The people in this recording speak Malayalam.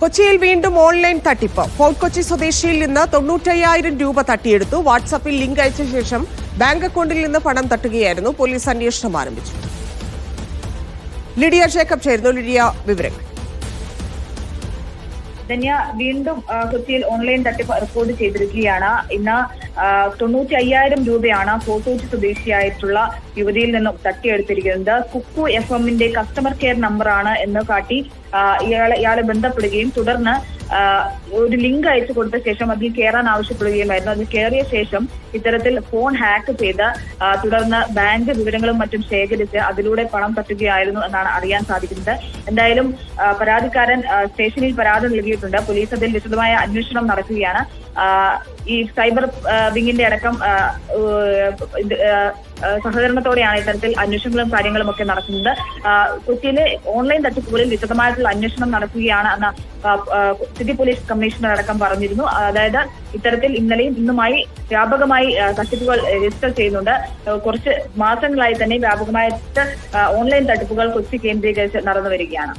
കൊച്ചിയിൽ വീണ്ടും ഓൺലൈൻ തട്ടിപ്പ്. ഫോർട്ട് കൊച്ചി സ്വദേശിയിൽ നിന്ന് 95,000 രൂപ തട്ടിയെടുത്തു. വാട്സാപ്പിൽ ലിങ്ക് അയച്ച ശേഷം ബാങ്ക് അക്കൗണ്ടിൽ നിന്ന് പണം തട്ടുകയായിരുന്നു. പോലീസ് അന്വേഷണം ആരംഭിച്ചു. ലിഡിയ ജേക്കബ് ചേർന്നു. ലിഡിയ, വിവരങ്ങൾ. ധന്യ, വീണ്ടും കൊച്ചിയിൽ ഓൺലൈൻ തട്ടിപ്പ് റിപ്പോർട്ട് ചെയ്തിരിക്കുകയാണ്. ഇന്ന് 95,000 രൂപയാണ് ഫോർട്ട് കൊച്ചി സ്വദേശിയായിട്ടുള്ള യുവതിയിൽ നിന്നും തട്ടിയെടുത്തിരിക്കുന്നത്. കുക്കു FM-ന്റെ കസ്റ്റമർ കെയർ നമ്പറാണ് എന്ന് കാട്ടി ഇയാളെ ബന്ധപ്പെടുകയും തുടർന്ന് ഒരു ലിങ്ക് അയച്ചു കൊടുത്ത ശേഷം അതിൽ കയറാൻ ആവശ്യപ്പെടുകയുമായിരുന്നു. അതിൽ കയറിയ ശേഷം ഇത്തരത്തിൽ ഫോൺ ഹാക്ക് ചെയ്ത് തുടർന്ന് ബാങ്ക് വിവരങ്ങളും മറ്റും ശേഖരിച്ച് അതിലൂടെ പണം തട്ടുകയായിരുന്നു എന്നാണ് അറിയാൻ സാധിക്കുന്നത്. എന്തായാലും പരാതിക്കാരൻ സ്റ്റേഷനിൽ പരാതി നൽകിയിട്ടുണ്ട്. പോലീസ് അതിൽ വിശദമായ അന്വേഷണം നടക്കുകയാണ്. ഈ സൈബർ വിങ്ങിന്റെ അടക്കം സഹകരണത്തോടെയാണ് ഇത്തരത്തിൽ അന്വേഷണങ്ങളും കാര്യങ്ങളും ഒക്കെ നടക്കുന്നത്. കൊച്ചിയിലെ ഓൺലൈൻ തട്ടിപ്പുകളിൽ വിശദമായിട്ടുള്ള അന്വേഷണം നടക്കുകയാണ് എന്ന് സിറ്റി പോലീസ് കമ്മീഷണർ അടക്കം പറഞ്ഞിരുന്നു. അതായത് ഇത്തരത്തിൽ ഇന്നലെയും ഇന്നുമായി വ്യാപകമായി തട്ടിപ്പുകൾ രജിസ്റ്റർ ചെയ്യുന്നുണ്ട്. കുറച്ച് മാസങ്ങളായി തന്നെ വ്യാപകമായിട്ട് ഓൺലൈൻ തട്ടിപ്പുകൾ കൊച്ചി കേന്ദ്രീകരിച്ച് നടന്നു വരികയാണ്.